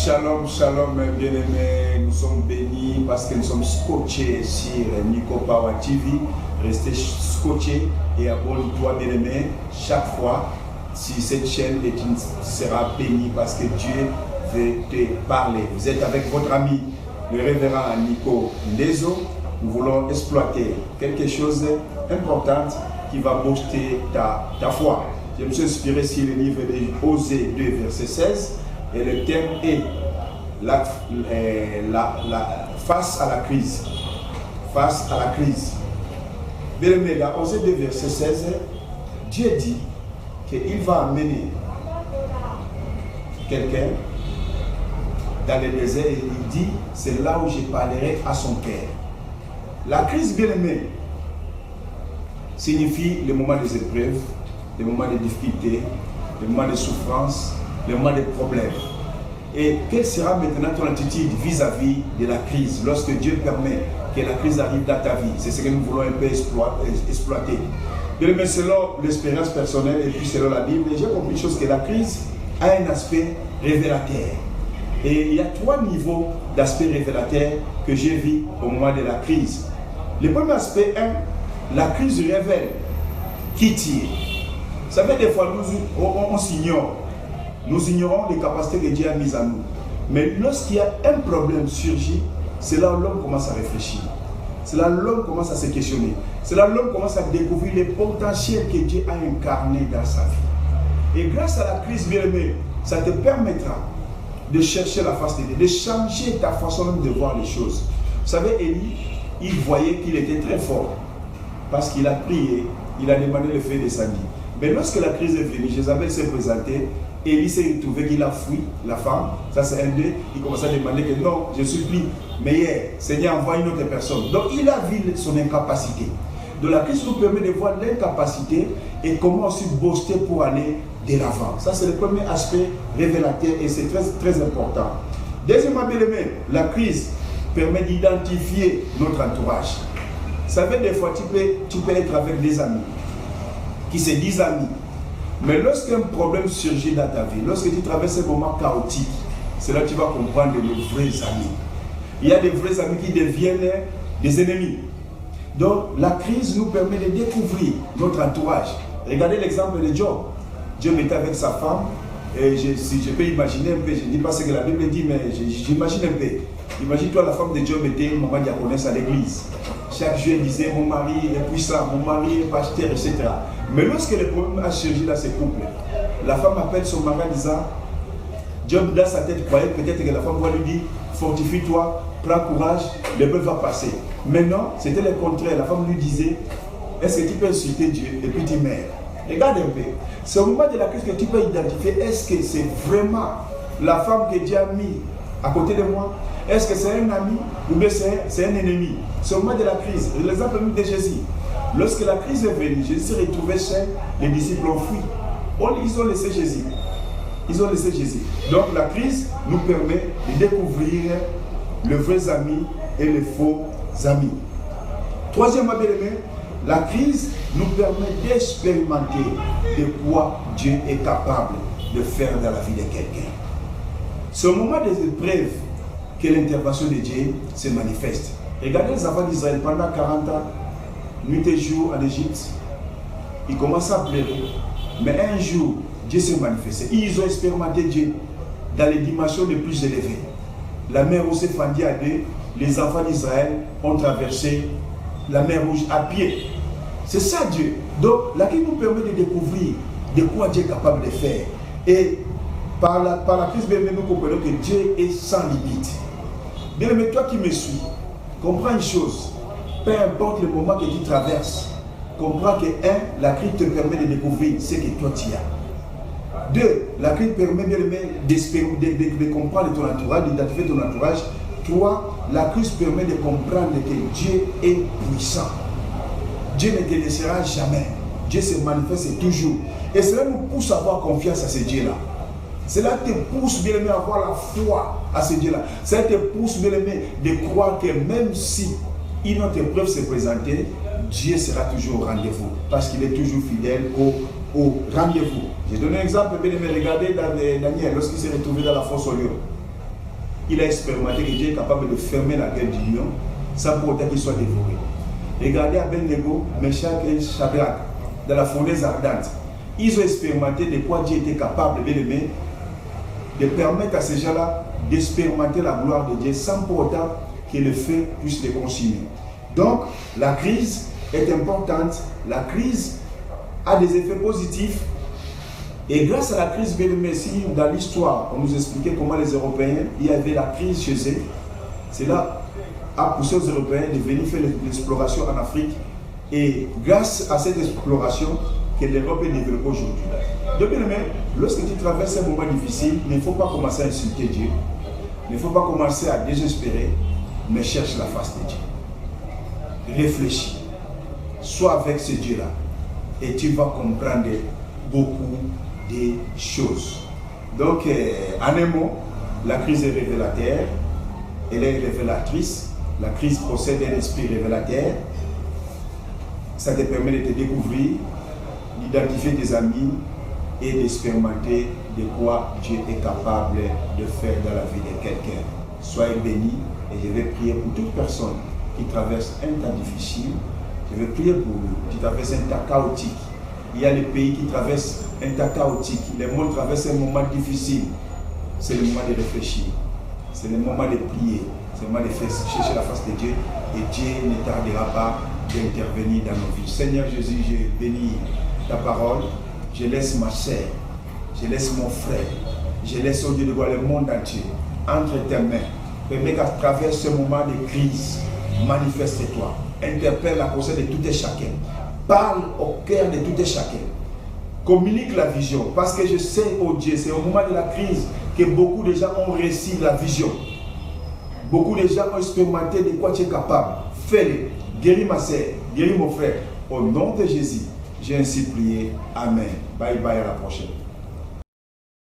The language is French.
Shalom, shalom, bien-aimés. Nous sommes bénis parce que nous sommes scotchés sur Nico Power TV. Restez scotchés et abonne-toi, bien-aimé. Chaque fois, si cette chaîne sera bénie parce que Dieu veut te parler. Vous êtes avec votre ami, le révérend Nico Ndezo. Nous voulons exploiter quelque chose d'important qui va booster ta foi. Je me suis inspiré sur le livre de Osée 2, verset 16. Et le thème est face à la crise. Face à la crise. Bien aimé, dans Osée 2, verset 16, Dieu dit qu'il va amener quelqu'un dans le désert et il dit, c'est là où je parlerai à son cœur. La crise, bien aimé, signifie le moment des épreuves, le moment des difficultés, le moment de souffrance, le moment des problèmes. Et quelle sera maintenant ton attitude vis-à-vis de la crise lorsque Dieu permet que la crise arrive dans ta vie? C'est ce que nous voulons un peu exploiter. Mais selon l'expérience personnelle et puis selon la Bible, j'ai compris une chose, que la crise a un aspect révélateur. Et il y a trois niveaux d'aspect révélateur que j'ai vu au moment de la crise. Le premier aspect, la crise révèle qui tu es. Vous savez, des fois, on s'ignore. Nous ignorons les capacités que Dieu a mises à nous. Mais lorsqu'il y a un problème surgit, c'est là où l'homme commence à réfléchir. C'est là où l'homme commence à se questionner. C'est là où l'homme commence à découvrir les potentiels que Dieu a incarnés dans sa vie. Et grâce à la crise, bien aimé, ça te permettra de chercher la face de Dieu, de changer ta façon de voir les choses. Vous savez, Élie, il voyait qu'il était très fort parce qu'il a prié, il a demandé le feu descendre. Mais lorsque la crise est venue, Jézabel s'est présentée, Élie s'est trouvé qu'il a fui la femme, ça c'est un deux, il commence à demander que non, je supplie, mais Seigneur envoie une autre personne. Donc il a vu son incapacité. Donc la crise nous permet de voir l'incapacité et comment aussi booster pour aller de l'avant. Ça c'est le premier aspect révélateur et c'est très, très important. Deuxièmement, bien aimé, la crise permet d'identifier notre entourage. Vous savez, des fois tu peux être avec des amis qui se disent amis. Mais lorsqu'un problème surgit dans ta vie, lorsque tu traverses un moment chaotique, c'est là que tu vas comprendre les vrais amis. Il y a des vrais amis qui deviennent des ennemis. Donc la crise nous permet de découvrir notre entourage. Regardez l'exemple de Job. Job était avec sa femme, et si je peux imaginer un peu, je ne dis pas ce que la Bible dit, mais j'imagine un peu. Imagine-toi, la femme de Job était une maman diaconesse à l'église. Chaque jour, elle disait, mon mari est puissant, mon mari est pasteur, etc. Mais lorsque le problème a surgi dans ces couples, la femme appelle son mari en disant, Job dans sa tête croyait peut-être que la femme va lui dire, fortifie-toi, prends courage, le peuple va passer. Maintenant, c'était le contraire. La femme lui disait, est-ce que tu peux insulter Dieu et puis tu meurs? Regarde un peu. C'est au moment de la crise que tu peux identifier, est-ce que c'est vraiment la femme que Dieu a mis à côté de moi? Est-ce que c'est un ami ou bien c'est un ennemi? C'est au moment de la crise. L'exemple de Jésus. Lorsque la crise est venue, Jésus s'est retrouvé chez les disciples ont fui. Ils ont laissé Jésus. Ils ont laissé Jésus. Donc la crise nous permet de découvrir les vrais amis et les faux amis. Troisièmement, bien aimé, la crise nous permet d'expérimenter de quoi Dieu est capable de faire dans la vie de quelqu'un. C'est au moment des épreuves que l'intervention de Dieu se manifeste. Regardez les enfants d'Israël pendant 40 ans, nuit et jour en Égypte. Ils commencent à pleurer. Mais un jour, Dieu s'est manifesté. Ils ont expérimenté Dieu dans les dimensions les plus élevées. La mer Rouge s'est fendue à deux. Les enfants d'Israël ont traversé la mer Rouge à pied. C'est ça Dieu. Donc, la crise nous permet de découvrir de quoi Dieu est capable de faire. Et par la crise, bien aimé, nous comprenons que Dieu est sans limite. Bien aimé, toi qui me suis, comprends une chose. Peu importe le moment que tu traverses, comprends que la crise te permet de découvrir ce que toi tu as. 2, la crise permet bien aimé de comprendre ton entourage, d'identifier ton entourage. 3, la crise permet de comprendre que Dieu est puissant. Dieu ne te laissera jamais. Dieu se manifeste toujours. Et cela nous pousse à avoir confiance à ce Dieu-là. Cela te pousse, bien aimé, à avoir la foi à ce Dieu-là. Cela te pousse, bien aimé, de croire que même si une autre épreuve s'est présentée, Dieu sera toujours au rendez-vous. Parce qu'il est toujours fidèle au rendez-vous. J'ai donné un exemple, bien aimé, regardez dans Daniel, lorsqu'il s'est retrouvé dans la fosse au lion. il a expérimenté que Dieu est capable de fermer la gueule du lion sans pour autant qu'il soit dévoré. Regardez Abednego, Meshach et Shadrach dans la fournaise ardente. Ils ont expérimenté de quoi Dieu était capable, bien aimé, de permettre à ces gens-là d'expérimenter la gloire de Dieu sans pour autant que le feu puisse les consumer. Donc, la crise est importante. La crise a des effets positifs. Et grâce à la crise, bien aimé, si dans l'histoire, on nous expliquait comment les Européens, il y avait la crise chez eux, cela a poussé aux Européens de venir faire l'exploration en Afrique. Et grâce à cette exploration, que l'Europe est développée aujourd'hui. Donc, bien aimé, lorsque tu traverses un moment difficile, il ne faut pas commencer à insulter Dieu. Il ne faut pas commencer à désespérer, mais cherche la face de Dieu. Réfléchis. Sois avec ce Dieu-là. Et tu vas comprendre beaucoup de choses. Donc, en un mot, la crise est révélateur. Elle est révélatrice. La crise possède un esprit révélateur. Ça te permet de te découvrir, d'identifier tes amis et d'expérimenter de quoi Dieu est capable de faire dans la vie de quelqu'un. Soyez bénis et je vais prier pour toute personne qui traverse un temps difficile. Je vais prier pour vous qui traverse un temps chaotique. Il y a les pays qui traversent un temps chaotique. Le monde traverse un moment difficile. C'est le moment de réfléchir. C'est le moment de prier. C'est le moment de chercher la face de Dieu. Et Dieu ne tardera pas d'intervenir dans nos vies. Seigneur Jésus, je bénis ta parole. Je laisse ma sœur, je laisse mon frère, je laisse au Dieu de voir le monde entier entre tes mains. Permets qu'à travers ce moment de crise, manifeste-toi, interpelle la conscience de tout et chacun, parle au cœur de tout et chacun, communique la vision, parce que je sais, oh Dieu, c'est au moment de la crise que beaucoup de gens ont réussi la vision. Beaucoup de gens ont expérimenté de quoi tu es capable. Fais-le, guéris ma sœur, guéris mon frère, au nom de Jésus. J'ai ainsi prié. Amen. Bye bye, à la prochaine.